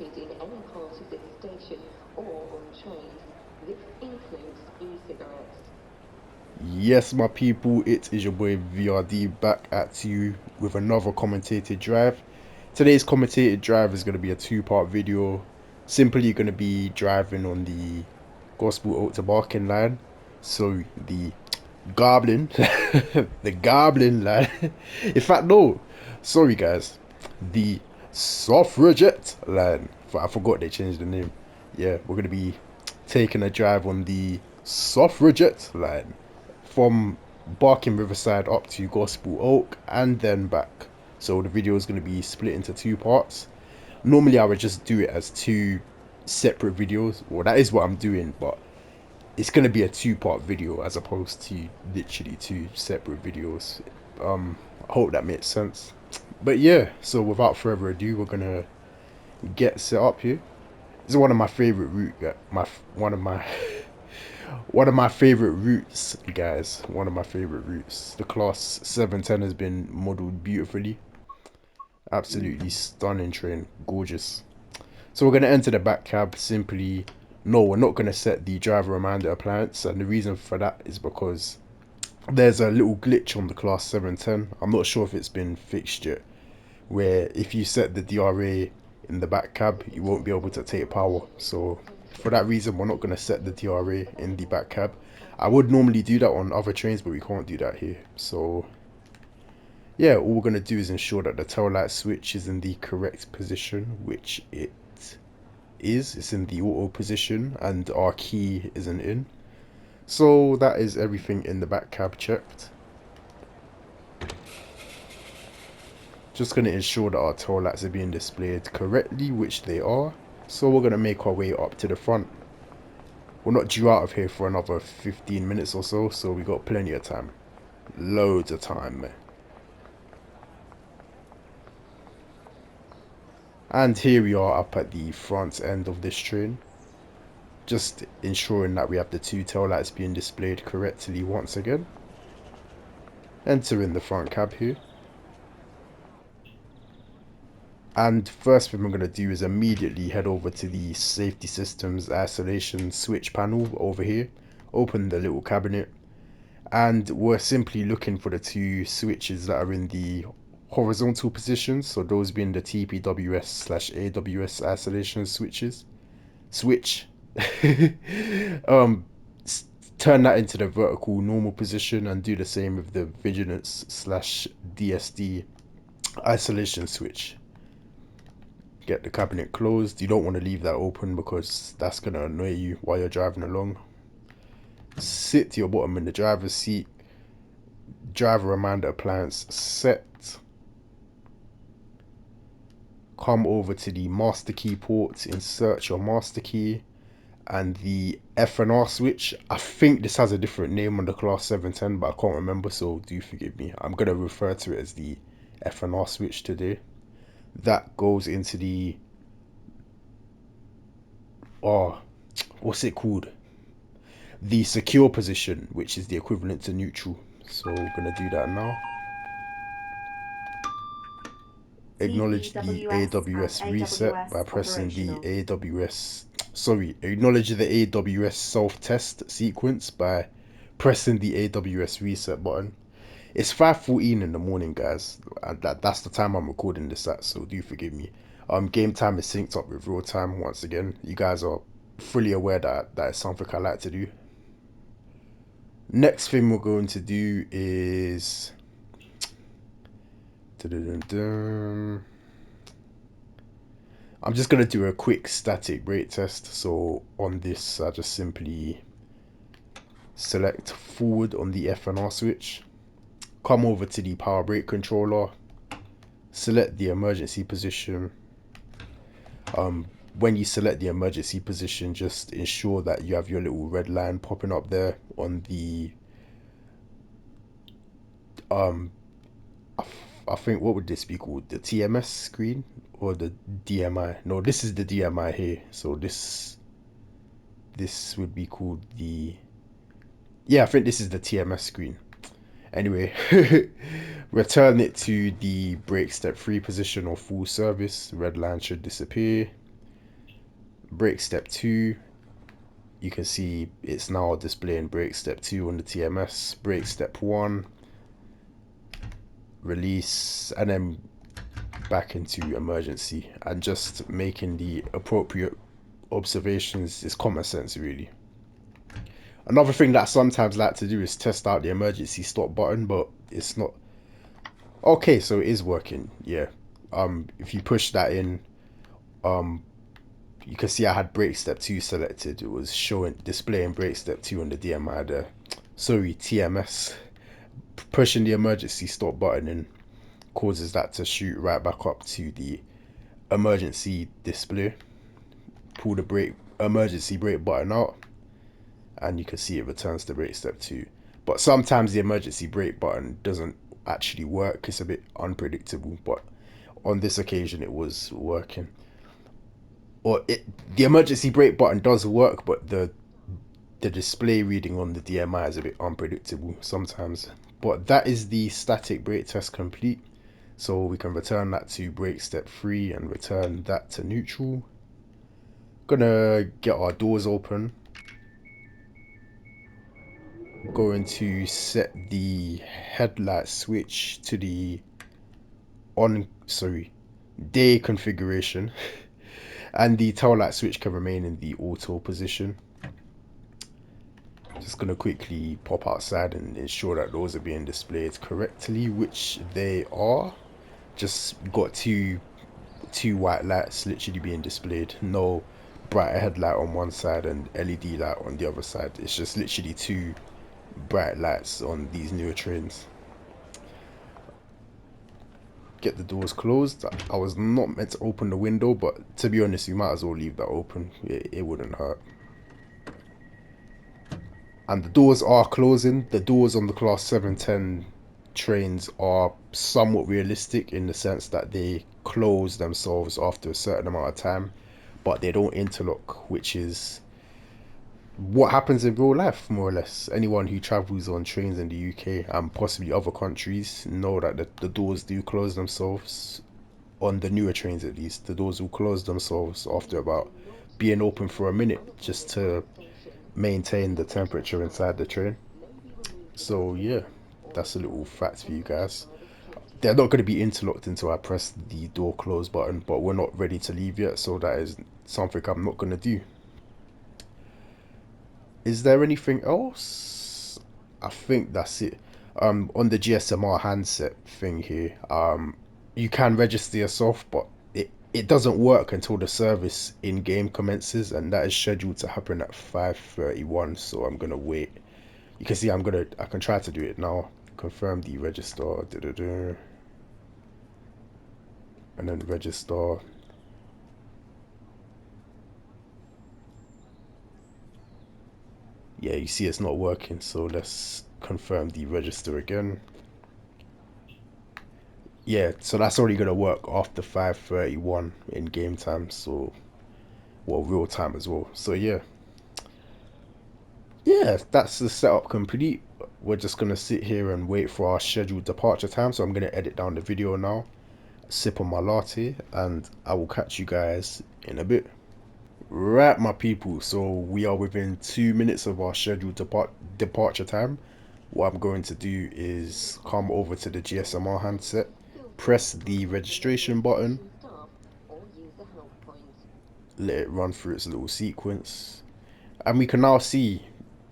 prohibited in any part of this station or on trains. This includes e-cigarettes. Yes, my people, it is your boy VRD back at you with another commentated drive. Today's commentated drive is going to be a two-part video. Simply going to be driving on the Gospel Oak to Barking line. So the Goblin, the Goblin line. In fact, no, sorry guys, the Suffragette line. I forgot they changed the name. Yeah, we're going to be taking a drive on the Suffragette line from Barking Riverside up to Gospel Oak and then back. So the video is going to be split into two parts. Normally I would just do it as two separate videos. Well, that is what I'm doing, but it's going to be a two-part video as opposed to literally two separate videos. I hope that makes sense. But yeah, so without further ado, we're going to get set up here. This is one of my favorite one of my favorite routes, guys. One of my favorite routes. The class 710 has been modeled beautifully. Absolutely stunning train, gorgeous. So we're going to enter the back cab. Simply, no, we're not going to set the driver reminder appliance, and the reason for that is because there's a little glitch on the class 710. I'm not sure if it's been fixed yet, where if you set the DRA in the back cab, you won't be able to take power. So for that reason, we're not going to set the DRA in the back cab. I would normally do that on other trains, but we can't do that here. So yeah, all we're going to do is ensure that the tail light switch is in the correct position, which it is. It's in the auto position and our key isn't in. So that is everything in the back cab checked. Just going to ensure that our tail lights are being displayed correctly, which they are. So we're going to make our way up to the front. We're not due out of here for another 15 minutes or so, so we got plenty of time. Loads of time, man. And here we are up at the front end of this train. Just ensuring that we have the two tail lights being displayed correctly once again. Entering the front cab here. And first thing we're going to do is immediately head over to the safety systems isolation switch panel over here. Open the little cabinet. And we're simply looking for the two switches that are in the horizontal positions. So those being the TPWS/AWS isolation switches. Switch. um, turn that into the vertical normal position and do the same with the vigilance/DSD isolation switch. Get the cabinet closed. You don't want to leave that open because that's going to annoy you while you're driving along. Sit to your bottom in the driver's seat. Driver reminder appliance set. Come over to the master key port, insert your master key and the F&R switch. I think this has a different name on the class 710, but I can't remember, so do forgive me. I'm going to refer to it as the F&R switch today. That goes into the what's it called, the secure position, which is the equivalent to neutral. So we're gonna do that now. Acknowledge the AWS reset by pressing the acknowledge the AWS self-test sequence by pressing the AWS reset button. It's 5:14 in the morning, guys, and that's the time I'm recording this at, so do forgive me. Game time is synced up with real time once again. You guys are fully aware that that is something I like to do. Next thing we're going to do is I'm just going to do a quick static brake test. So on this, I just simply select forward on the F&R switch, come over to the power brake controller, select the emergency position. When you select the emergency position, just ensure that you have your little red line popping up there on the I think, what would this be called? The TMS screen or the DMI? No, this is the DMI here. So this would be called the, yeah, I think this is the TMS screen. Anyway, return it to the brake step 3 position or full service. Red line should disappear. Brake step 2, you can see it's now displaying brake step 2 on the TMS. Brake step 1, release, and then back into emergency, and just making the appropriate observations is common sense, really. Another thing that I sometimes like to do is test out the emergency stop button, but it's not. Okay, so it is working. Yeah. If you push that in, um, you can see I had brake step 2 selected. It was showing displaying brake step 2 on the DMI there. Sorry, TMS. Pushing the emergency stop button in causes that to shoot right back up to the emergency display. Pull the emergency brake button out, and you can see it returns to brake step 2. But sometimes the emergency brake button doesn't actually work. It's a bit unpredictable, but on this occasion it was working. Or the emergency brake button does work, but the display reading on the DMI is a bit unpredictable sometimes. But that is the static brake test complete. So we can return that to brake step 3 and return that to neutral. Gonna get our doors open. Going to set the headlight switch to the day configuration, and the tail light switch can remain in the auto position. Just gonna quickly pop outside and ensure that those are being displayed correctly, which they are. Just got two white lights literally being displayed. No bright headlight on one side and LED light on the other side. It's just literally two bright lights on these newer trains. Get the doors closed. I was not meant to open the window, but to be honest, you might as well leave that open. It wouldn't hurt. And the doors are closing. The doors on the class 710 trains are somewhat realistic in the sense that they close themselves after a certain amount of time, but they don't interlock, which is what happens in real life, more or less. Anyone who travels on trains in the UK and possibly other countries know that the doors do close themselves. On the newer trains, at least, the doors will close themselves after about being open for a minute, just to maintain the temperature inside the train. So yeah, that's a little fact for you guys. They're not going to be interlocked until I press the door close button, but we're not ready to leave yet, so that is something I'm not going to do. Is there anything else? I think that's it. On the GSMR handset thing here, you can register yourself, but it doesn't work until the service in game commences, and that is scheduled to happen at 5:31. So I'm gonna wait. You can see I can try to do it now. Confirm the register, and then register. Yeah, you see it's not working, so let's confirm the register again. Yeah, so that's already gonna work after 5:31 in game time, so well, real time as well. So yeah, that's the setup complete. We're just gonna sit here and wait for our scheduled departure time. So I'm gonna edit down the video now, sip on my latte, and I will catch you guys in a bit. Right, my people, so we are within 2 minutes of our scheduled departure time. What I'm going to do is come over to the GSMR handset, press the registration button, let it run through its little sequence, and we can now see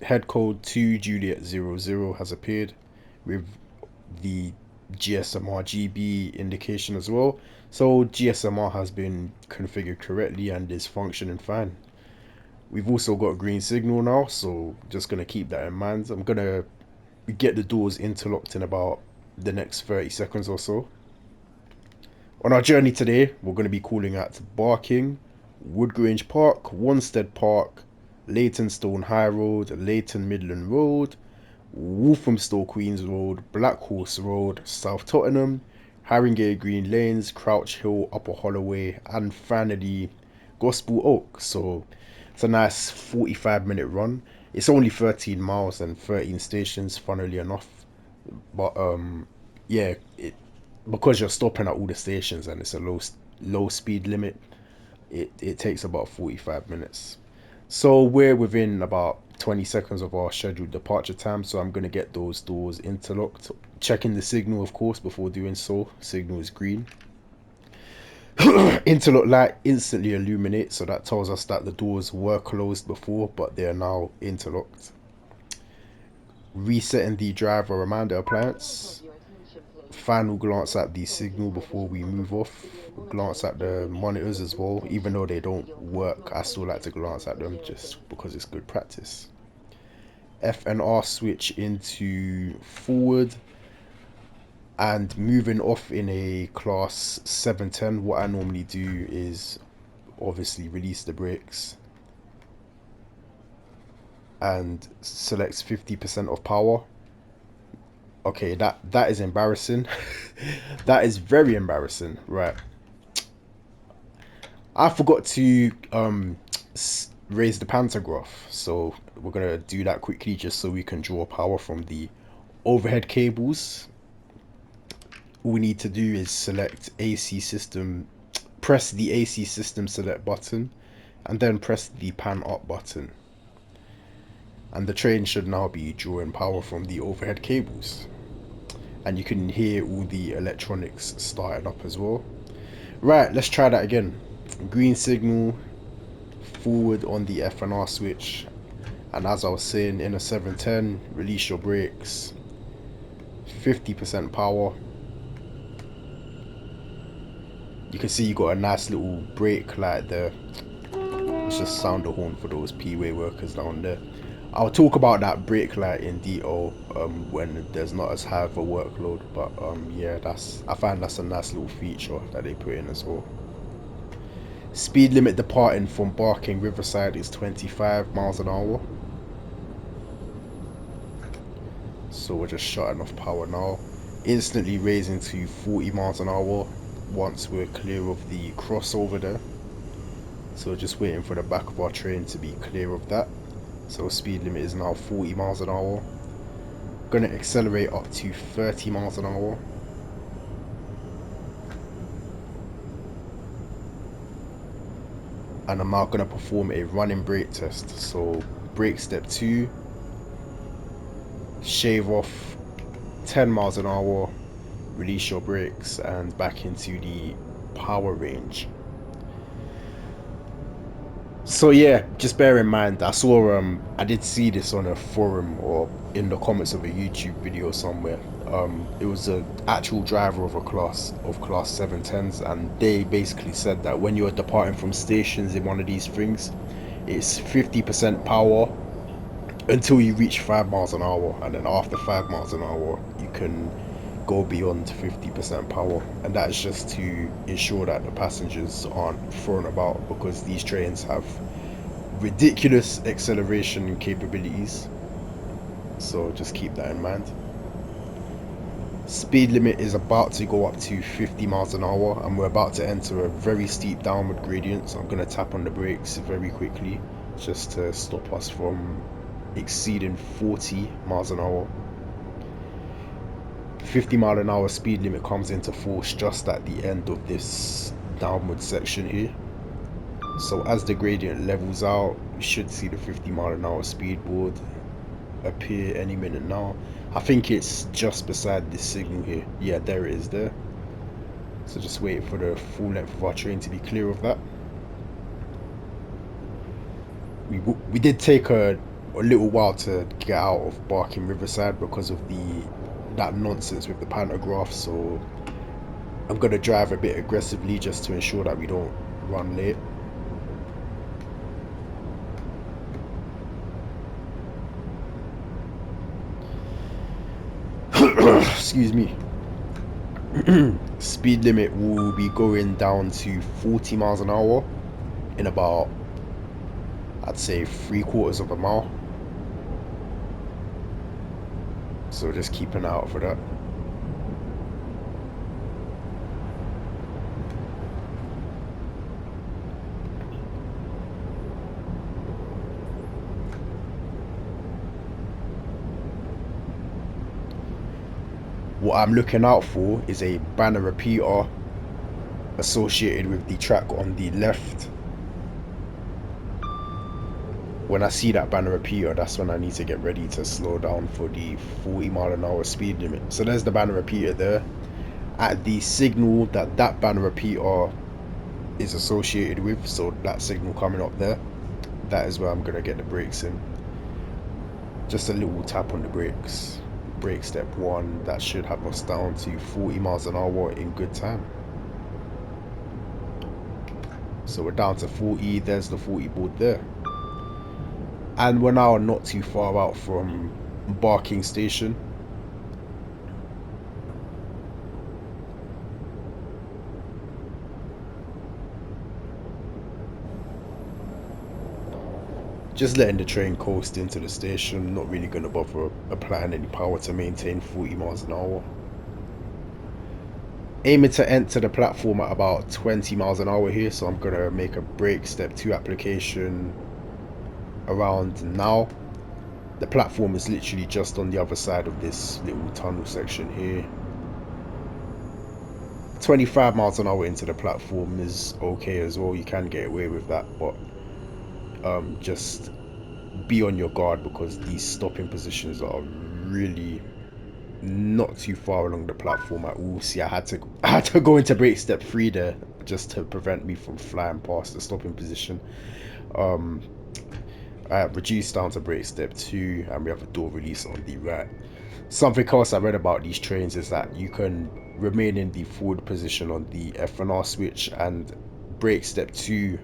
head code 2 Juliet 00 has appeared with the GSMR GB indication as well. So GSMR has been configured correctly and is functioning fine. We've also got a green signal now, so just gonna keep that in mind. I'm gonna get the doors interlocked in about the next 30 seconds or so. On our journey today, we're going to be calling at Barking, Woodgrange Park, Wanstead Park, Leytonstone High Road, Leighton Midland Road, Walthamstow Queens Road, Black Horse Road, South Tottenham, Haringey Green Lanes, Crouch Hill, Upper Holloway, and finally Gospel Oak. So it's a nice 45-minute run. It's only 13 miles and 13 stations, funnily enough. But yeah, because you're stopping at all the stations and it's a low speed limit, it takes about 45 minutes. So we're within about 20 seconds of our scheduled departure time, so I'm going to get those doors interlocked. Checking the signal, of course, before doing so. Signal is green. Interlock light instantly illuminates, so that tells us that the doors were closed before, but they are now interlocked. Resetting the driver reminder appliance. Final glance at the signal before we move off. Glance at the monitors as well. Even though they don't work, I still like to glance at them just because it's good practice. F and R switch into forward. And moving off in a class 710, what I normally do is obviously release the brakes and select 50% of power. Okay, that is embarrassing. That is very embarrassing. Right, I forgot to raise the pantograph, so we're gonna do that quickly just so we can draw power from the overhead cables. All we need to do is select AC system, press the AC system select button, and then press the pan up button. And the train should now be drawing power from the overhead cables. And you can hear all the electronics starting up as well. Right, let's try that again. Green signal, forward on the F and R switch. And as I was saying, in a 710, release your brakes. 50% power. You can see you got a nice little brake light there. Let's just sound the horn for those P-way workers down there. I'll talk about that brake light in detail when there's not as high of a workload, but yeah, I find that's a nice little feature that they put in as well. Speed limit departing from Barking Riverside is 25 miles an hour. So we're just shutting off power now. Instantly raising to 40 miles an hour once we're clear of the crossover there. So just waiting for the back of our train to be clear of that. So speed limit is now 40 miles an hour. Gonna accelerate up to 30 miles an hour. And I'm now gonna perform a running brake test. So brake step 2, shave off 10 miles an hour, release your brakes and back into the power range. So yeah, just bear in mind, I did see this on a forum or in the comments of a YouTube video somewhere. It was an actual driver of class 710s, and they basically said that when you're departing from stations in one of these things, it's 50% power until you reach 5 miles an hour, and then after 5 miles an hour you can go beyond 50% power, and that's just to ensure that the passengers aren't thrown about, because these trains have ridiculous acceleration capabilities, so just keep that in mind. Speed limit is about to go up to 50 miles an hour, and we're about to enter a very steep downward gradient, so I'm going to tap on the brakes very quickly just to stop us from exceeding 40 miles an hour. 50 mile an hour speed limit comes into force just at the end of this downward section here. So as the gradient levels out, you should see the 50 mile an hour speed board appear any minute now. I think it's just beside this signal here. Yeah, there it is there. So just waiting for the full length of our train to be clear of that. We did take a little while to get out of Barking Riverside because of that nonsense with the pantograph, so I'm gonna drive a bit aggressively just to ensure that we don't run late. Excuse me. Speed limit will be going down to 40 miles an hour in about, I'd say, 3/4 of a mile. So just keep an eye out for that. What I'm looking out for is a banner repeater associated with the track on the left when I see that banner repeater, that's when I need to get ready to slow down for the 40 mile an hour speed limit. So there's the banner repeater there. At the signal that that banner repeater is associated with, so that signal coming up there, that is where I'm gonna get the brakes in. Just a little tap on the brakes. Brake step 1, that should have us down to 40 miles an hour in good time. So we're down to 40, there's the 40 board there. And we're now not too far out from Barking Station. Just letting the train coast into the station, not really going to bother applying any power to maintain 40 miles an hour. Aiming to enter the platform at about 20 miles an hour here, so I'm going to make a brake step 2 application around now. The platform is literally just on the other side of this little tunnel section here. 25 miles an hour into the platform is okay as well, you can get away with that, but just be on your guard because these stopping positions are really not too far along the platform at all. See, I had to go into brake step 3 there just to prevent me from flying past the stopping position. I reduced down to brake step 2 and we have a door release on the right. Something else I read about these trains is that you can remain in the forward position on the F and R switch, and brake step 2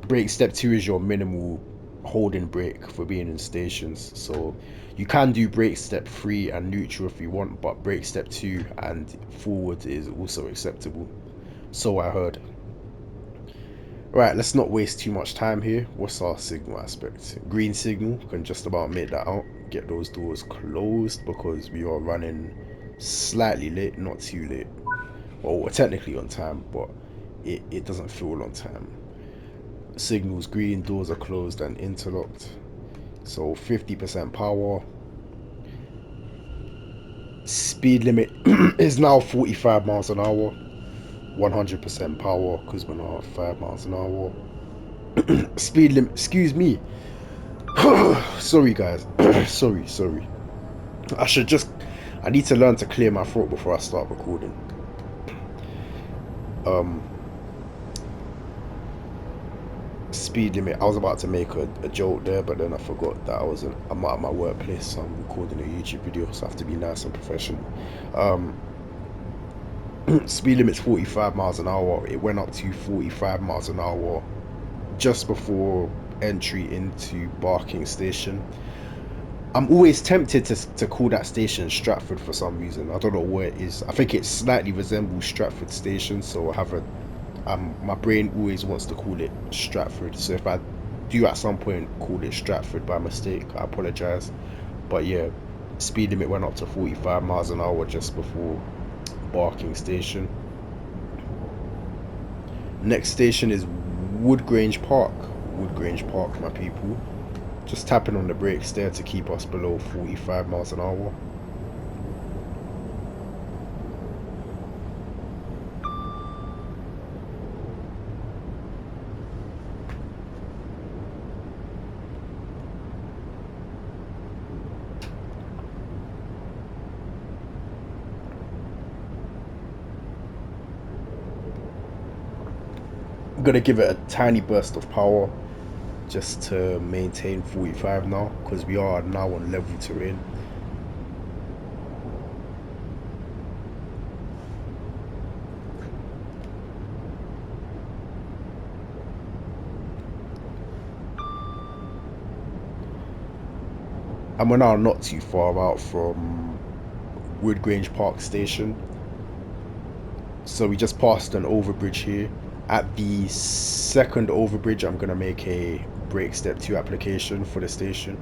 is your minimal holding brake for being in stations. So you can do brake step 3 and neutral if you want, but brake step 2 and forward is also acceptable, so I heard. Right, let's not waste too much time here. What's our signal aspect? Green signal, can just about make that out. Get those doors closed because we are running slightly late, not too late. Well, we're technically on time, but it doesn't feel on time. Signals green, doors are closed and interlocked. So 50% power. Speed limit is now 45 miles an hour. 100% power because we're now at 5 miles an hour. Speed limit, excuse me. Sorry guys. sorry. I need to learn to clear my throat before I start recording. Speed limit, I was about to make a joke there, but then I forgot that I'm at my workplace, so I'm recording a YouTube video, so I have to be nice and professional. Speed limit's 45 miles an hour. It went up to 45 miles an hour just before entry into Barking Station. I'm always tempted to call that station Stratford for some reason. I don't know what it is. I think it slightly resembles Stratford Station, so I have my brain always wants to call it Stratford. So if I do at some point call it Stratford by mistake, I apologize. But yeah, speed limit went up to 45 miles an hour just before Barking Station. Next station is Woodgrange Park. Woodgrange Park, my people. Just tapping on the brakes there to keep us below 45 miles an hour. I'm gonna give it a tiny burst of power just to maintain 45 now, because we are now on level terrain. And we're now not too far out from Woodgrange Park Station. So we just passed an overbridge here. At the second overbridge, I'm gonna make a brake step 2 application for the station.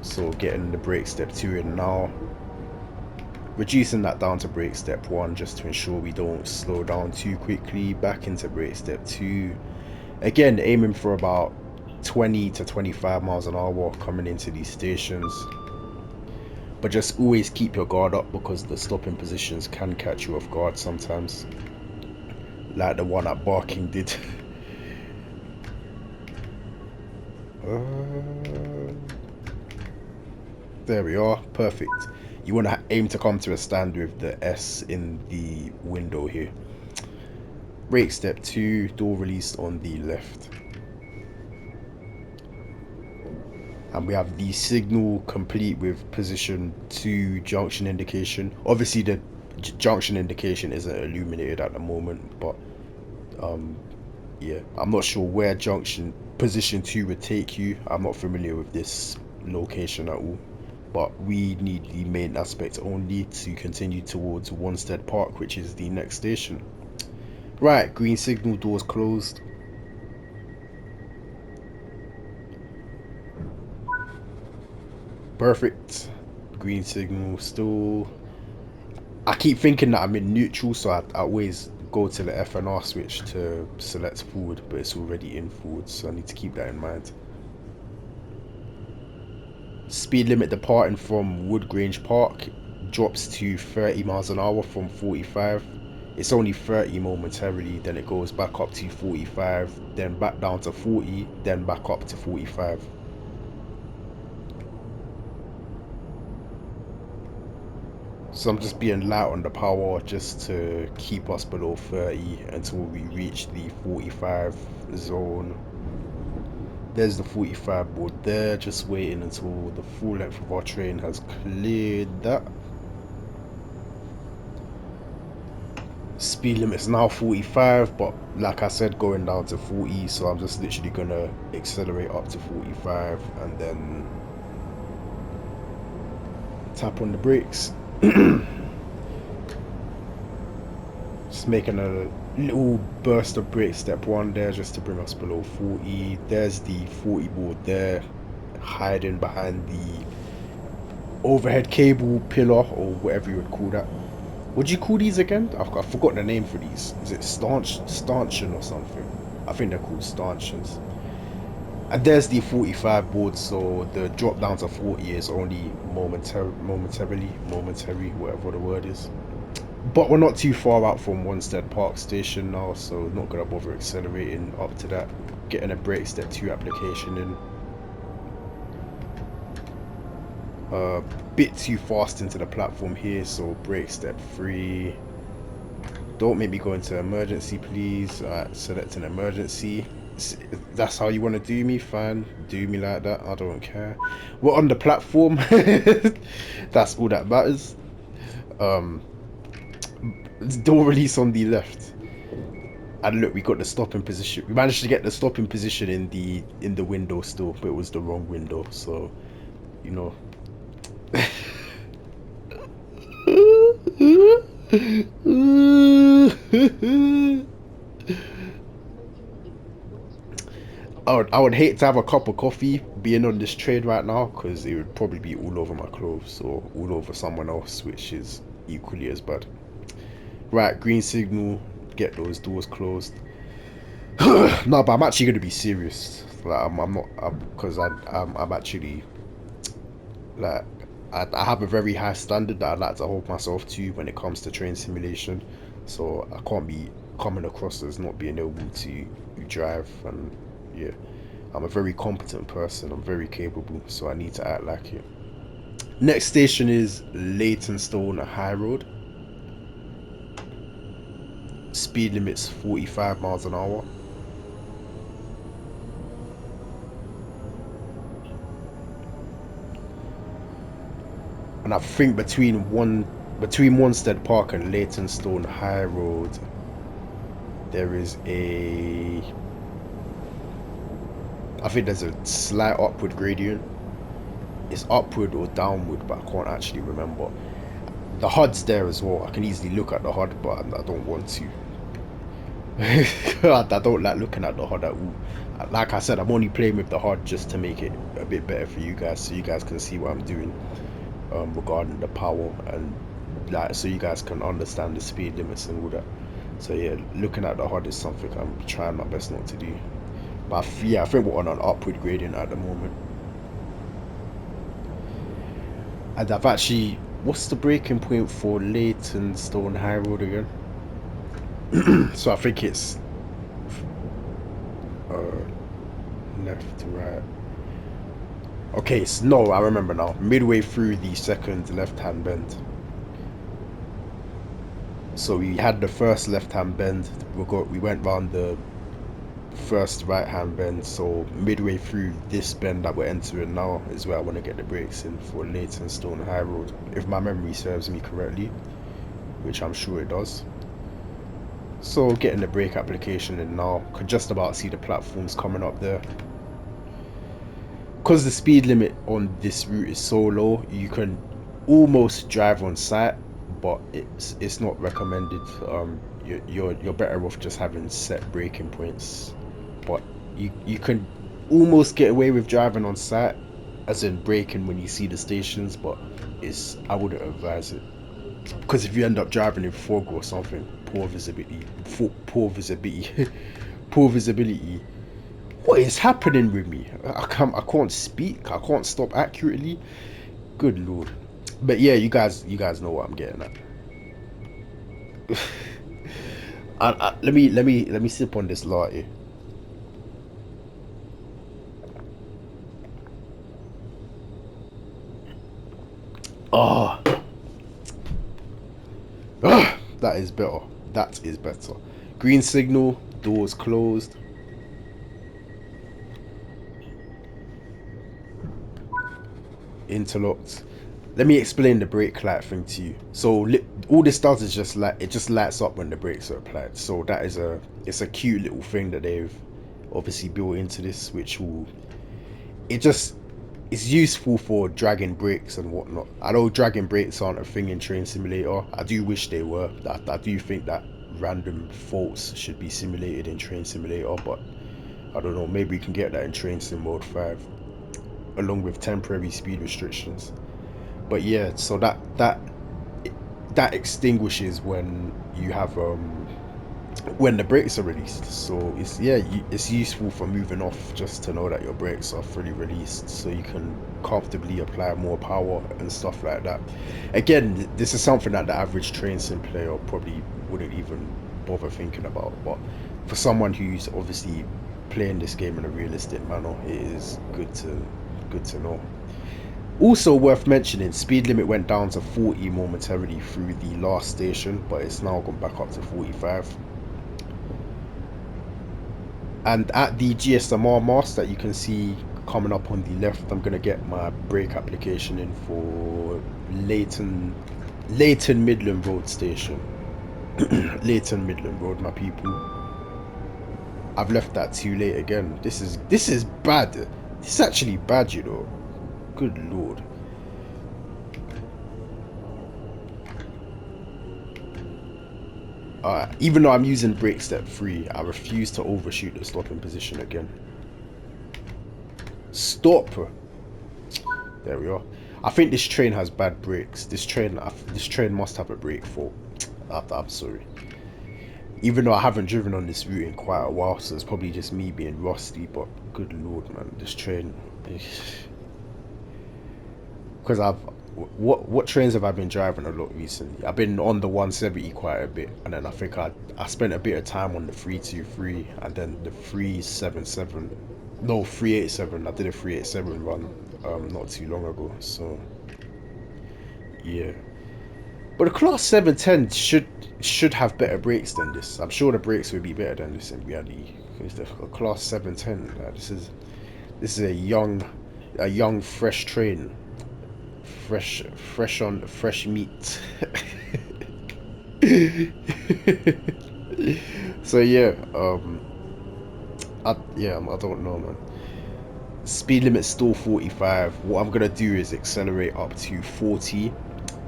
So getting the brake step 2 in now. Reducing that down to brake step 1 just to ensure we don't slow down too quickly. Back into brake step 2. Again, aiming for about 20 to 25 miles an hour coming into these stations. But just always keep your guard up because the stopping positions can catch you off guard sometimes. like the one at Barking did. There we are, perfect. You want to aim to come to a stand with the S in the window here. Brake step 2, door released on the left. And we have the signal complete with position 2 junction indication. Obviously the junction indication isn't illuminated at the moment, but yeah, I'm not sure where junction position 2 would take you. I'm not familiar with this location at all, but we need the main aspect only to continue towards Wanstead Park, which is the next station. Right, green signal, doors closed. Perfect. Green signal still. I keep thinking that I'm in neutral, so I always go to the FNR switch to select forward, but it's already in forward, so I need to keep that in mind. Speed limit departing from Woodgrange Park drops to 30 miles an hour from 45. It's only 30 momentarily, then it goes back up to 45, then back down to 40, then back up to 45. So I'm just being light on the power just to keep us below 30 until we reach the 45 zone. There's the 45 board there, just waiting until the full length of our train has cleared that. Speed limit is now 45, but like I said, going down to 40, so I'm just literally gonna accelerate up to 45 and then tap on the brakes. Just making a little burst of brake step 1 there just to bring us below 40. There's the 40 board there, hiding behind the overhead cable pillar or whatever you would call that. What do you call these again? I've forgotten the name for these. Is it stanchion or something? I think they're called stanchions. And there's the 45 board, so the drop down to 40 is only momentary, whatever the word is. But we're not too far out from Wanstead Park Station now, so not gonna bother accelerating up to that. Getting a brake step 2 application in. Bit too fast into the platform here, so brake step 3. Don't make me go into emergency, please. Alright, select an emergency. That's how you want to do me, fine. Do me like that, I don't care. We're on the platform. That's all that matters. Door release on the left. And look, we got the stopping position. We managed to get the stopping position in the window still, but it was the wrong window, so you know. I would hate to have a cup of coffee being on this train right now, because it would probably be all over my clothes or all over someone else, which is equally as bad. Right, green signal, get those doors closed. No, but I'm actually going to be serious. Like, I'm not, because I'm actually, like, I have a very high standard that I like to hold myself to when it comes to train simulation. So I can't be coming across as not being able to drive, and yeah, I'm a very competent person, I'm very capable, so I need to act like it. Next station is Leytonstone High Road. Speed limit's 45 miles an hour. And I think between Wanstead Park and Leytonstone High Road there is I think there's a slight upward gradient. It's upward or downward, but I can't actually remember. The HUD's there as well. I can easily look at the HUD, but I don't want to. I don't like looking at the HUD at all. Like I said, I'm only playing with the HUD just to make it a bit better for you guys, so you guys can see what I'm doing regarding the power, and like so you guys can understand the speed limits and all that. So yeah, looking at the HUD is something I'm trying my best not to do. But yeah, I think we're on an upward gradient at the moment. And I've actually, what's the breaking point for Leytonstone High Road again? So I think it's uh, left to right. Okay, so no, I remember now. Midway through the second left-hand bend. So we had the first left-hand bend. We went round the first right-hand bend. So midway through this bend that we're entering now is where I want to get the brakes in for Leytonstone High Road, if my memory serves me correctly, which I'm sure it does. So getting the brake application in now. Could just about see the platforms coming up there. Because the speed limit on this route is so low, you can almost drive on sight, but it's not recommended. You're better off just having set braking points. But you can almost get away with driving on sight, as in braking when you see the stations. But I wouldn't advise it, because if you end up driving in fog or something, poor visibility, poor visibility. What is happening with me? I can't speak. I can't stop accurately. Good lord. But yeah, you guys know what I'm getting at. Let me sip on this latte. Ah, that is better. That is better. Green signal. Doors closed. Interlocked. Let me explain the brake light thing to you. So all this does is just it just lights up when the brakes are applied. So that is it's a cute little thing that they've obviously built into this, which will it just it's useful for dragging brakes and whatnot. I know dragging brakes aren't a thing in Train Simulator. I do wish they were. I do think that random faults should be simulated in Train Simulator, but I don't know. Maybe we can get that in Train Sim Mode 5, along with temporary speed restrictions. But yeah, so that extinguishes when you have when the brakes are released. So it's it's useful for moving off, just to know that your brakes are fully released, so you can comfortably apply more power and stuff like that. Again, this is something that the average train sim player probably wouldn't even bother thinking about, but for someone who's obviously playing this game in a realistic manner, it is good to know. Also worth mentioning, speed limit went down to 40 momentarily through the last station, but it's now gone back up to 45. And at the GSMR mast that you can see coming up on the left, I'm gonna get my brake application in for Leighton Midland Road station. Leighton Midland Road, my people. I've left that too late again. This is bad. This is actually bad, you know. Good lord. Even though I'm using brake step 3, I refuse to overshoot the stopping position again. Stop! There we are. I think this train has bad brakes. This train must have a brake fault. I'm sorry. Even though I haven't driven on this route in quite a while, so it's probably just me being rusty, but good lord, man, this train. Because what trains have I been driving a lot recently? I've been on the 170 quite a bit, and then I think I spent a bit of time on the 323, and then the 377. No, 387. I did a 387 run not too long ago. So yeah, but the class 710 should have better brakes than this. I'm sure the brakes would be better than this in reality. Because the class 710, this is a young fresh train. Fresh meat. So yeah, I don't know, man. Speed limit's still 45. What I'm gonna do is accelerate up to 40.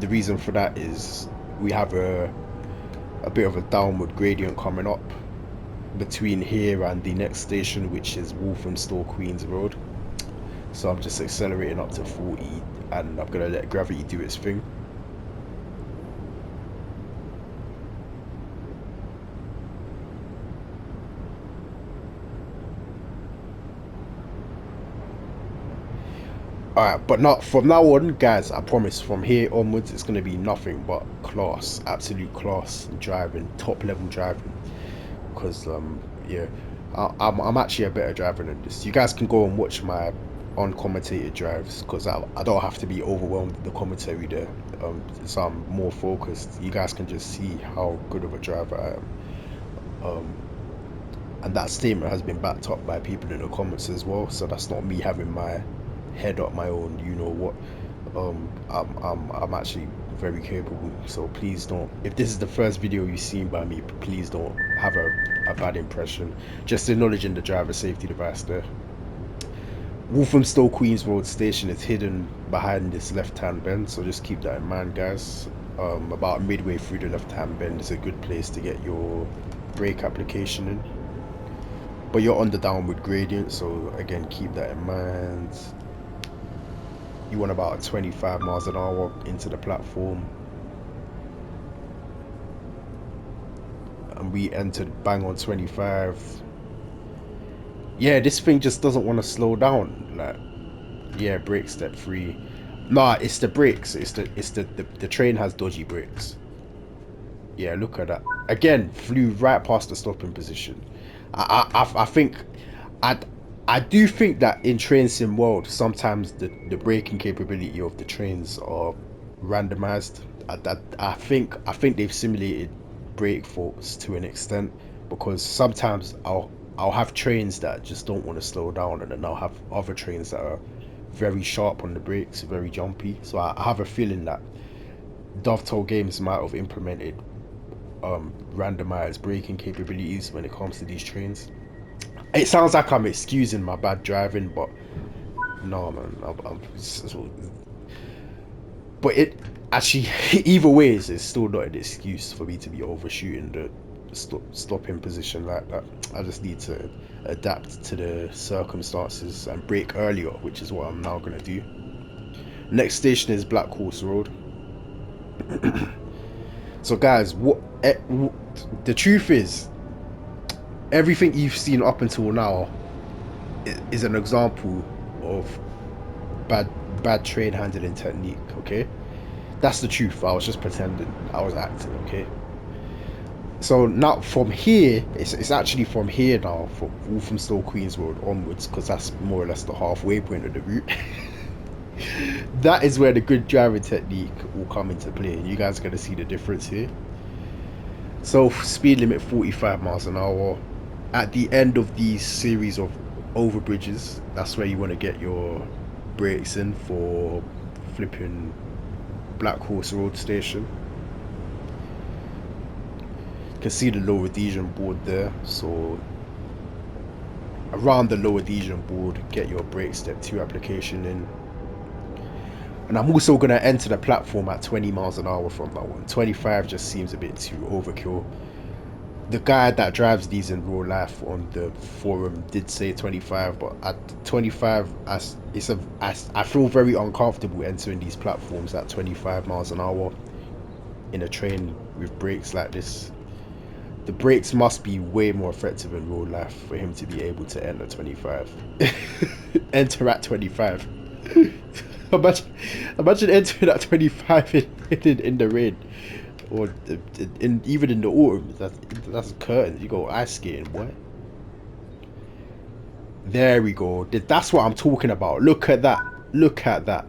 The reason for that is we have a bit of a downward gradient coming up between here and the next station, which is Walthamstow Queens Road. So I'm just accelerating up to 40, and I'm gonna let gravity do its thing. Alright, but not from now on, guys. I promise. From here onwards, it's gonna be nothing but class, absolute class driving, top level driving. Because yeah, I'm actually a better driver than this. You guys can go and watch my uncommented drives because I don't have to be overwhelmed with the commentary there. So I'm more focused. You guys can just see how good of a driver I am. And that statement has been backed up by people in the comments as well. So that's not me having my head up my own. You know what? I'm actually very capable. So please don't. If this is the first video you've seen by me, please don't have a bad impression. Just acknowledging the driver safety device there. Walthamstow Queens Road Station is hidden behind this left-hand bend, so just keep that in mind, guys. About midway through the left-hand bend is a good place to get your brake application in. But you're on the downward gradient, so again, keep that in mind. You want about 25 miles an hour into the platform. And we entered bang on 25. Yeah, this thing just doesn't want to slow down. Like, yeah, brake step 3. Nah, it's the brakes. The train has dodgy brakes. Yeah, look at that. Again, flew right past the stopping position. I think I do think that in train sim world sometimes the braking capability of the trains are randomized. I think they've simulated brake faults to an extent, because sometimes I'll have trains that just don't want to slow down, and then I'll have other trains that are very sharp on the brakes, very jumpy. So I have a feeling that Dovetail Games might have implemented randomized braking capabilities when it comes to these trains. It sounds like I'm excusing my bad driving, but no, man. But it actually, either way, it's still not an excuse for me to be overshooting the stopping position like that. I just need to adapt to the circumstances and brake earlier, which is what I'm now gonna do. Next station is Black Horse Road. So, guys, the truth is, everything you've seen up until now is an example of bad train handling technique. Okay, that's the truth. I was just pretending, I was acting. Okay, so now from here, it's actually from here now, from Walthamstow Queens Road onwards, because that's more or less the halfway point of the route. That is where the good driving technique will come into play, and you guys are going to see the difference here. So speed limit 45 miles an hour. At the end of these series of overbridges, that's where you want to get your brakes in for flipping Black Horse Road Station. You can see the lower adhesion board there, so around the lower adhesion board, get your brake step 2 application in. And I'm also going to enter the platform at 20 miles an hour from that one. 25 just seems a bit too overkill. The guy that drives these in real life on the forum did say 25, but at 25, I feel very uncomfortable entering these platforms at 25 miles an hour in a train with brakes like this. The brakes must be way more effective in real life for him to be able to enter 25. Enter at 25. Imagine entering at 25 in the rain, or even in the autumn. That's curtains. You go ice skating, boy. There we go. That's what I'm talking about. Look at that. Look at that.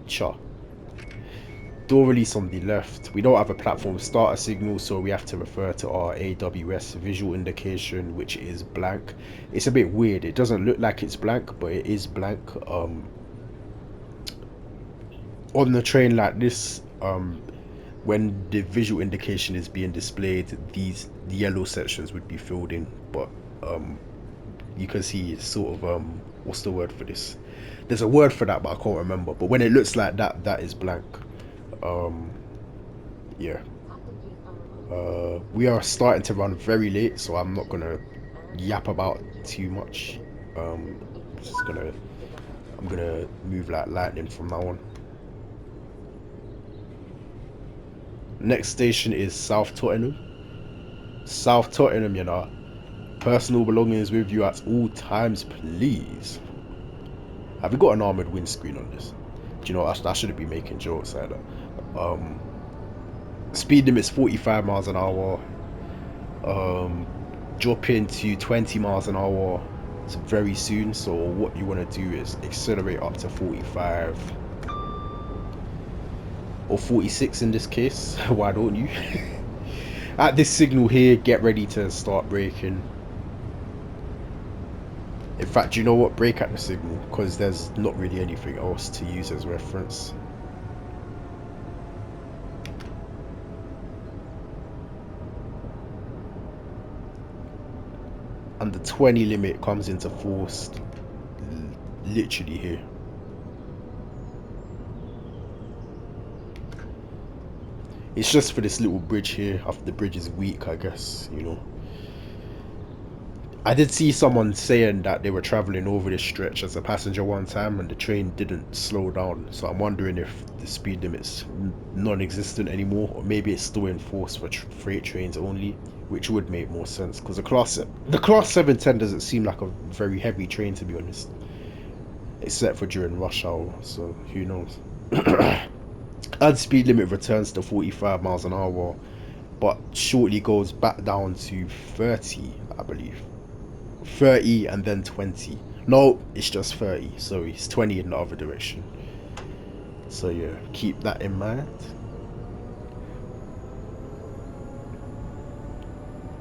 Cha. Door release on the left. We don't have a platform starter signal, so we have to refer to our AWS visual indication, which is blank. It's a bit weird. It doesn't look like it's blank, but it is blank. On the train like this, when the visual indication is being displayed, the yellow sections would be filled in, but you can see it's sort of what's the word for this? There's a word for that, but I can't remember. But when it looks like that, that is blank. Yeah. We are starting to run very late, so I'm not gonna yap about too much. I'm gonna move like lightning from now on. Next station is South Tottenham. South Tottenham, you know. Personal belongings with you at all times, please. Have you got an armored windscreen on this? Do you know, I shouldn't be making jokes like that. Speed limit's 45 miles an hour. Drop into 20 miles an hour very soon. So what you want to do is accelerate up to 45 or 46 in this case. Why don't you? At this signal here, get ready to start braking. In fact, you know what? Brake at the signal, because there's not really anything else to use as reference. And the 20 limit comes into force literally here. It's just for this little bridge here. After the bridge is weak, I guess, you know. I did see someone saying that they were traveling over this stretch as a passenger one time and the train didn't slow down. So I'm wondering if the speed limit's non-existent anymore, or maybe it's still in force for freight trains only, which would make more sense, because the class 710 doesn't seem like a very heavy train, to be honest, except for during rush hour. So who knows? And speed limit returns to 45 miles an hour, but shortly goes back down to 30, I believe. 30 and then 20. No, it's just 30. Sorry, it's 20 in the other direction. So yeah, keep that in mind.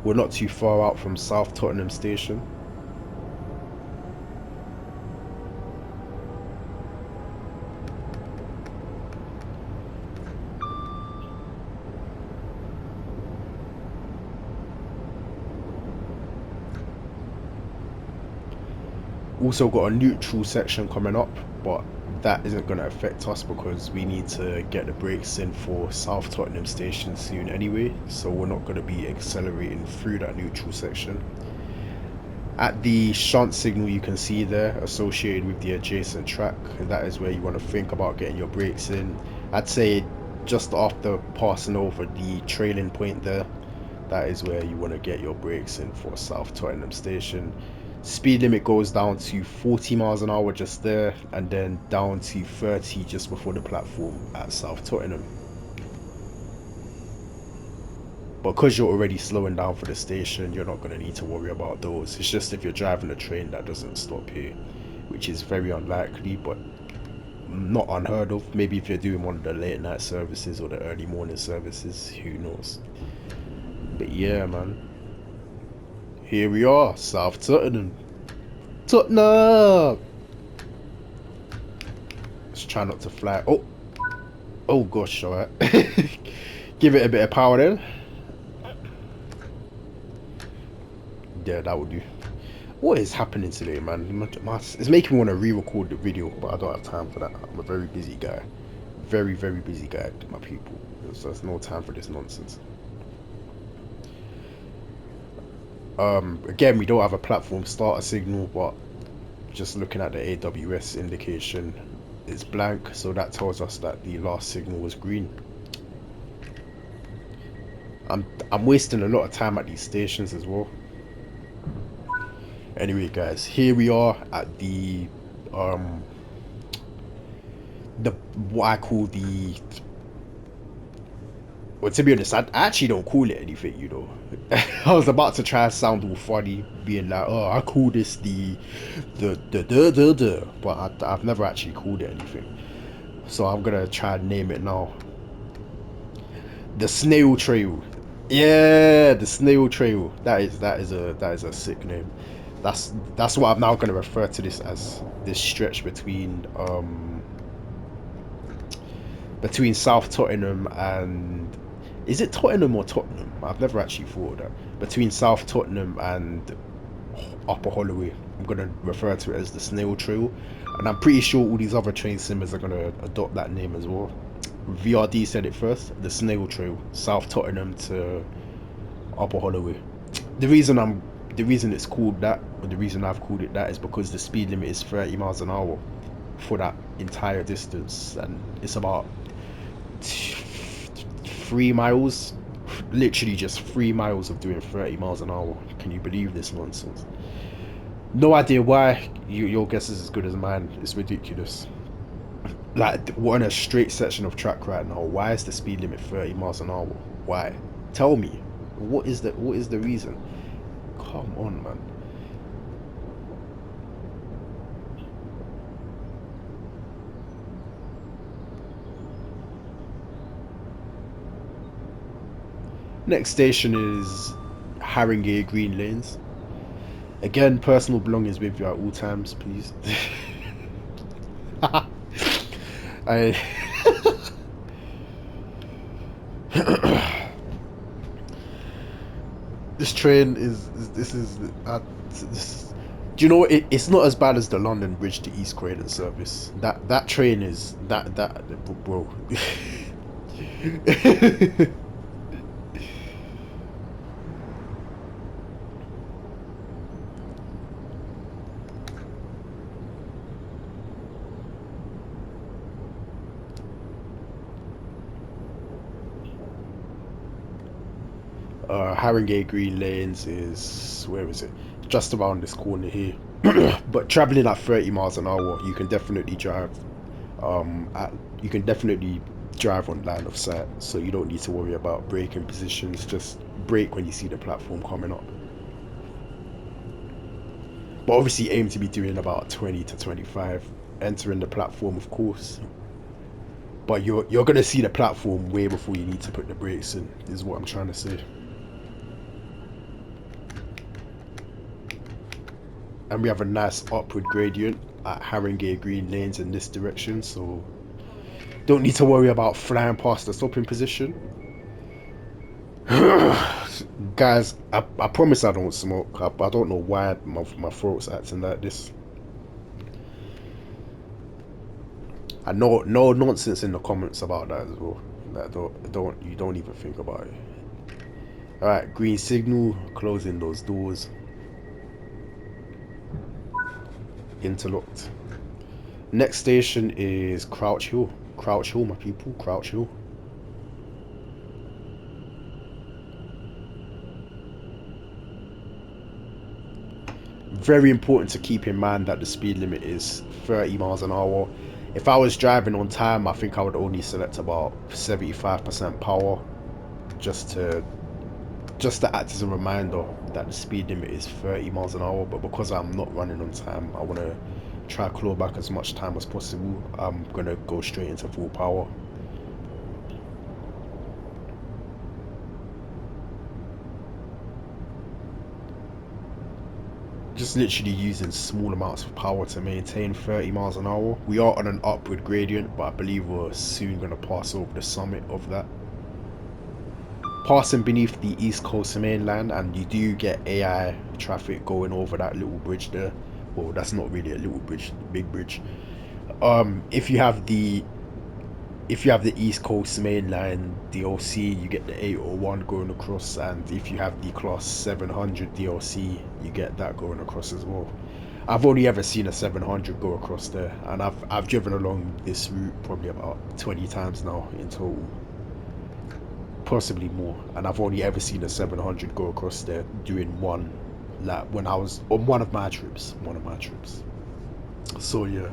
We're not too far out from South Tottenham Station. Also got a neutral section coming up, but that isn't going to affect us because we need to get the brakes in for South Tottenham Station soon anyway, so we're not going to be accelerating through that neutral section. At the shunt signal you can see there associated with the adjacent track, and that is where you want to think about getting your brakes in. I'd say just after passing over the trailing point there, that is where you want to get your brakes in for South Tottenham Station. Speed limit goes down to 40 miles an hour just there, and then down to 30 just before the platform at South Tottenham. But because you're already slowing down for the station, you're not going to need to worry about those. It's just if you're driving a train that doesn't stop here, which is very unlikely, but not unheard of. Maybe if you're doing one of the late night services or the early morning services, who knows. But yeah, man. Here we are, South Tottenham. Tottenham! Let's try not to fly. Oh gosh, alright. Give it a bit of power then. Yeah, that would do. What is happening today, man? It's making me want to re-record the video, but I don't have time for that. I'm a very busy guy. Very, very busy guy, my people. So there's no time for this nonsense. Again, we don't have a platform starter signal, but just looking at the AWS indication, it's blank, so that tells us that the last signal was green. I'm wasting a lot of time at these stations as well. Anyway, guys, here we are at the what I call the, well, to be honest, I actually don't call it anything, you know. I was about to try and sound all funny, being like, oh, I call this the but I've never actually called it anything. So I'm gonna try and name it now. The Snail Trail. Yeah, the Snail Trail. That is a sick name. That's what I'm now gonna refer to this as. This stretch between South Tottenham and, is it Tottenham or Tottenham? I've never actually thought of that. Between South Tottenham and Upper Holloway, I'm gonna refer to it as the Snail Trail, and I'm pretty sure all these other train simmers are gonna adopt that name as well. VRD said it first, the Snail Trail, South Tottenham to Upper Holloway. The reason it's called that, or the reason I've called it that, is because the speed limit is 30 miles an hour for that entire distance, and it's about 3 miles, literally just 3 miles of doing 30 miles an hour. Can you believe this nonsense? No idea why. Your guess is as good as mine. It's ridiculous. Like, we're on a straight section of track right now. Why is the speed limit 30 miles an hour? Why? Tell me. What is the reason? Come on, man. Next station is Haringey Green Lanes. Again, personal belongings with you at all times, please. I this train is this is this, do you know what? It's not as bad as the London Bridge to East Croydon service. That train is that bro. Haringey Green Lanes is, where is it? Just around this corner here. But traveling at 30 miles an hour, you can definitely drive. You can definitely drive on line of sight, so you don't need to worry about braking positions. Just brake when you see the platform coming up. But obviously, aim to be doing about 20 to 25, entering the platform, of course. But you're gonna see the platform way before you need to put the brakes in. Is what I'm trying to say. And we have a nice upward gradient at Haringey Green Lanes in this direction, so don't need to worry about flying past the stopping position. Guys, I promise I don't smoke. I don't know why my throat's acting like this. I know no nonsense in the comments about that as well. Like, don't even think about it. Alright, green signal, closing those doors. Interlocked. Next station is Crouch Hill. Crouch Hill, my people, Crouch Hill. Very important to keep in mind that the speed limit is 30 miles an hour. If I was driving on time, I think I would only select about 75% power, just to act as a reminder that the speed limit is 30 miles an hour. But because I'm not running on time, I want to try to claw back as much time as possible. I'm gonna go straight into full power. Just literally using small amounts of power to maintain 30 miles an hour. We are on an upward gradient, but I believe we're soon going to pass over the summit of that. Passing beneath the East Coast mainland, and you do get AI traffic going over that little bridge there. Well, that's not really a little bridge, big bridge. If you have the East Coast mainline DLC, you get the 801 going across, and if you have the Class 700 DLC, you get that going across as well. I've only ever seen a 700 go across there, and I've driven along this route probably about 20 times now in total, possibly more, and I've only ever seen a 700 go across there doing one, like when I was on one of my trips. So yeah.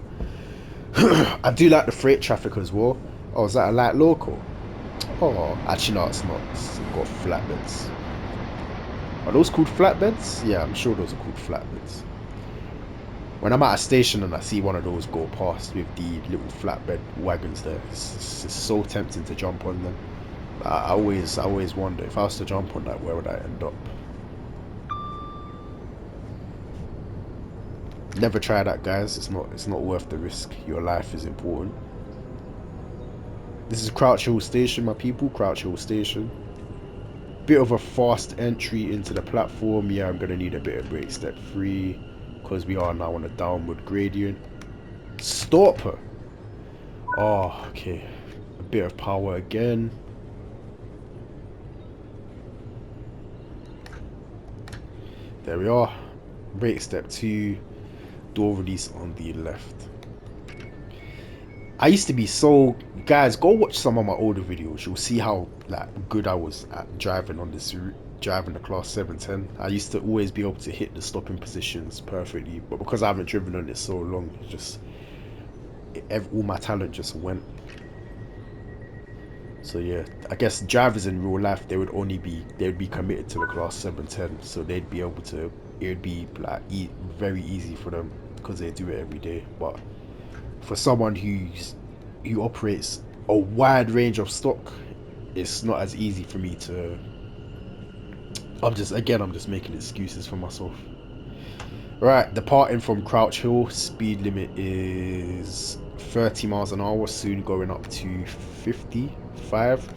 I do like the freight traffic as well. Oh, is that a light local? Oh, actually no, it's not. It's got flatbeds. Are those called flatbeds? Yeah, I'm sure those are called flatbeds. When I'm at a station and I see one of those go past with the little flatbed wagons there, it's so tempting to jump on them. I always wonder, if I was to jump on that, where would I end up? Never try that, guys. It's not worth the risk. Your life is important. This is Crouch Hill Station, my people. Crouch Hill Station. Bit of a fast entry into the platform. Yeah, I'm gonna need a bit of brake step 3 because we are now on a downward gradient. Stop! Oh, okay. A bit of power again. There we are. Brake step 2. Door release on the left. I used to be so, guys, go watch some of my older videos. You'll see how like good I was at driving on this route, driving the class 710. I used to always be able to hit the stopping positions perfectly, but because I haven't driven on it so long, it just all my talent just went. So yeah, I guess drivers in real life, they would be committed to the class 710, so they'd be able to, it would be like very easy for them because they do it every day. But for someone who operates a wide range of stock, it's not as easy for me to. I'm just making excuses for myself. Right, departing from Crouch Hill, speed limit is 30 miles an hour, soon going up to 55.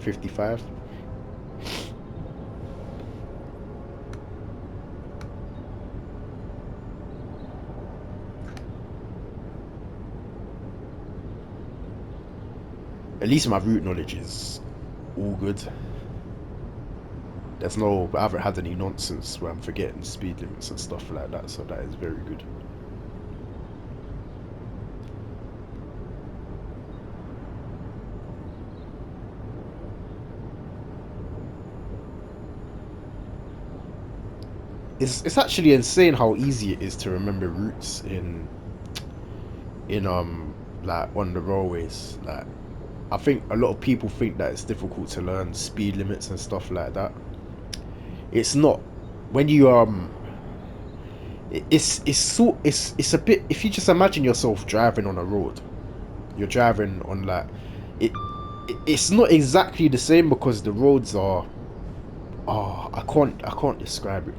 At least my route knowledge is all good. I haven't had any nonsense where I'm forgetting speed limits and stuff like that, so that is very good. It's actually insane how easy it is to remember routes in like on the railways. Like, I think a lot of people think that it's difficult to learn speed limits and stuff like that. It's not. When you it's a bit. If you just imagine yourself driving on a road, you're driving on like it. It's not exactly the same because the roads are. Oh, I can't describe it.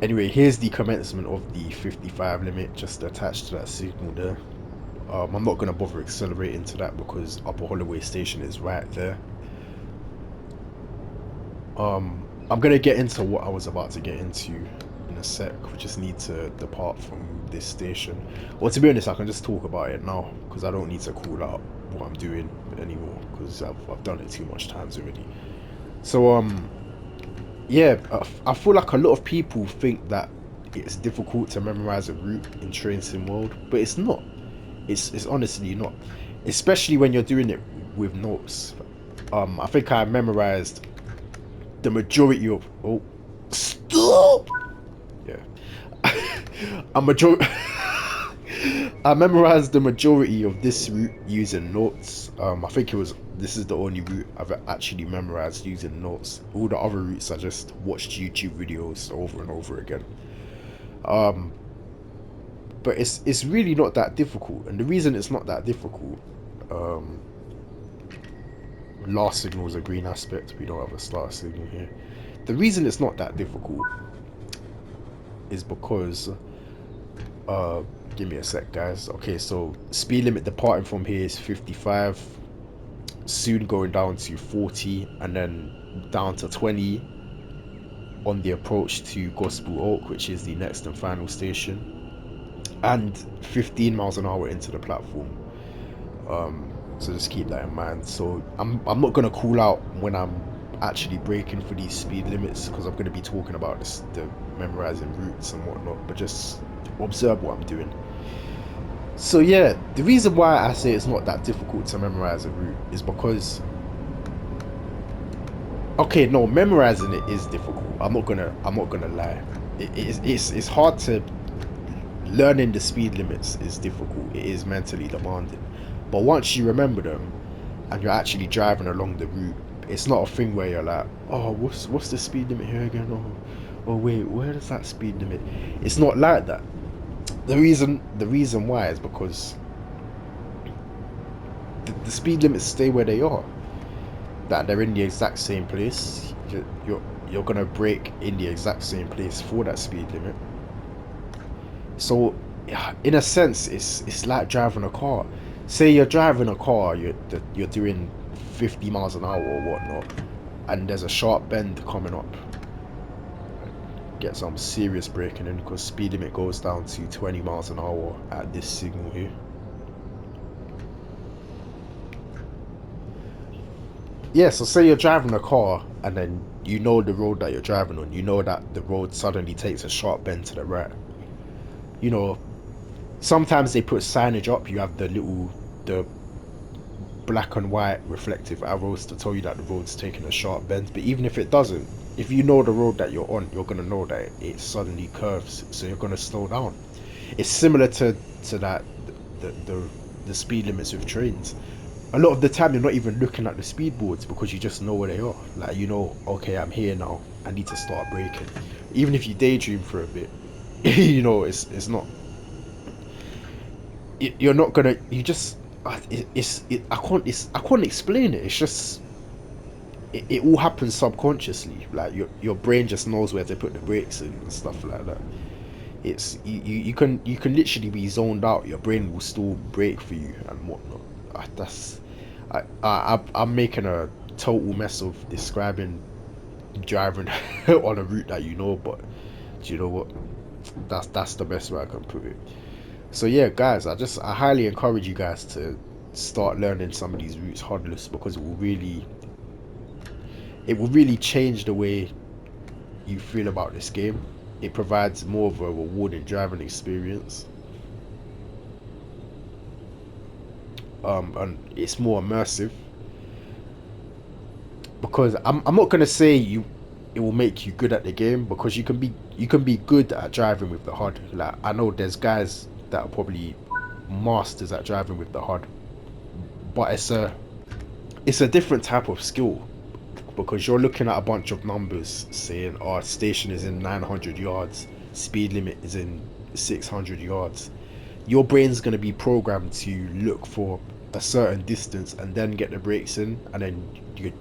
Anyway, here's the commencement of the 55 limit just attached to that signal there. I'm not gonna bother accelerating to that because Upper Holloway Station is right there. I'm gonna get into what I was about to get into in a sec. We just need to depart from this station. Well, to be honest, I can just talk about it now because I don't need to call out what I'm doing anymore because I've done it too much times already. So yeah, I feel like a lot of people think that it's difficult to memorize a route in Train Sim World, but it's not. It's honestly not, especially when you're doing it with notes. I think I memorized the majority of. Oh, stop! Yeah, I memorized the majority of this route using notes. I think this is the only route I've actually memorized using notes. All the other routes I just watched YouTube videos over and over again. But it's really not that difficult, and the reason it's not that difficult, last signal is a green aspect. We don't have a start signal here. The reason it's not that difficult is because give me a sec, guys. Okay, so speed limit departing from here is 55, soon going down to 40, and then down to 20 on the approach to Gospel Oak, which is the next and final station, and 15 miles an hour into the platform. So just keep that in mind. So I'm not gonna call out when I'm actually breaking for these speed limits because I'm gonna be talking about the memorizing routes and whatnot, but just observe what I'm doing. So yeah, the reason why I say it's not that difficult to memorize a route is because, okay, no, memorizing it is difficult. I'm not gonna lie. It's hard to. Learning the speed limits is difficult. It is mentally demanding. But once you remember them and you're actually driving along the route, it's not a thing where you're like, oh, what's the speed limit here again? Oh wait, where is that speed limit? It's not like that. The reason why is because the speed limits stay where they are. That they're in the exact same place. You're gonna brake in the exact same place for that speed limit. So, in a sense, it's like driving a car. Say you're driving a car, you're doing 50 miles an hour or whatnot, and there's a sharp bend coming up. Get some serious braking in because speed limit goes down to 20 miles an hour at this signal here. Yeah, so say you're driving a car and then you know the road that you're driving on, you know that the road suddenly takes a sharp bend to the right. You know, sometimes they put signage up. You have the black and white reflective arrows to tell you that the road's taking a sharp bend. But even if it doesn't, if you know the road that you're on, you're gonna know that it suddenly curves, so you're gonna slow down. It's similar to that the the speed limits with trains. A lot of the time, you're not even looking at the speed boards because you just know where they are. Like, you know, okay, I'm here now. I need to start braking. Even if you daydream for a bit, you know, it's not. You're not gonna. You just. I can't. I can't explain it. It's just. It all happens subconsciously. Like your brain just knows where to put the brakes in and stuff like that. It's you can literally be zoned out. Your brain will still brake for you and whatnot. That's I'm making a total mess of describing driving on a route that you know, but do you know what? That's the best way I can put it. So yeah, guys, I highly encourage you guys to start learning some of these routes HUD-Less, because it will really change the way you feel about this game. It provides more of a rewarding driving experience. And it's more immersive, because I'm not gonna say it will make you good at the game, because you can be good at driving with the HUD. Like, I know there's guys that are probably masters at driving with the HUD, but it's a different type of skill, because you're looking at a bunch of numbers saying our station is in 900 yards, speed limit is in 600 yards. Your brain's going to be programmed to look for a certain distance and then get the brakes in, and then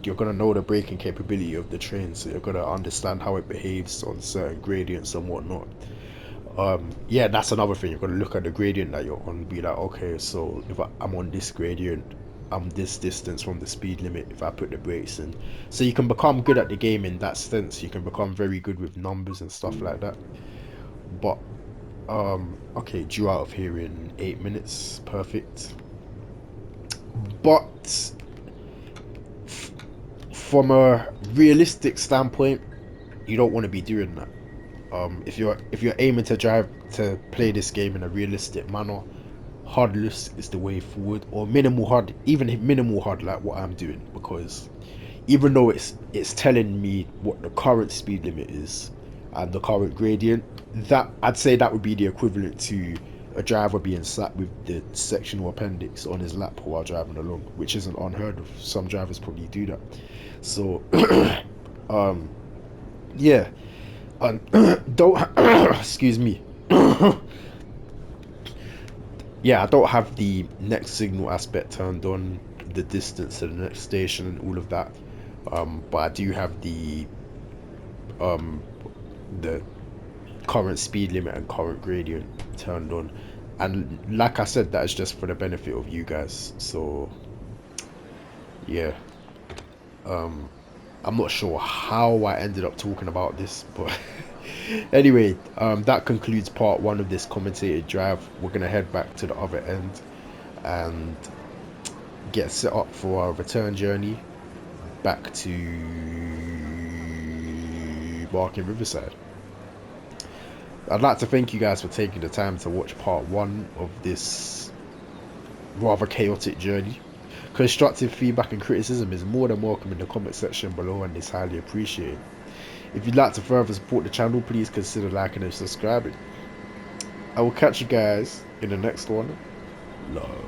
you're going to know the braking capability of the train, so you're going to understand how it behaves on certain gradients and whatnot. Yeah, that's another thing. You're going to look at the gradient that you're on and be like, okay, so if I'm on this gradient, I'm this distance from the speed limit if I put the brakes in. So you can become good at the game in that sense. You can become very good with numbers and stuff like that. But okay, due out of here in 8 minutes. Perfect. But from a realistic standpoint, you don't want to be doing that. If you're aiming to play this game in a realistic manner, HUD-Less is the way forward, or minimal HUD, even minimal HUD like what I'm doing, because even though it's telling me what the current speed limit is and the current gradient, that I'd say that would be the equivalent to a driver being sat with the sectional appendix on his lap while driving along, which isn't unheard of. Some drivers probably do that. So yeah, don't excuse me. Yeah, I don't have the next signal aspect turned on, the distance to the next station and all of that. But I do have um the current speed limit and current gradient turned on. And like I said, that is just for the benefit of you guys. So yeah. I'm not sure how I ended up talking about this, but anyway, that concludes part one of this commentated drive. We're gonna head back to the other end and get set up for our return journey back to Barking Riverside. I'd like to thank you guys for taking the time to watch part one of this rather chaotic journey. Constructive feedback and criticism is more than welcome in the comment section below, and is highly appreciated. If you'd like to further support the channel, please consider liking and subscribing. I will catch you guys in the next one. Love.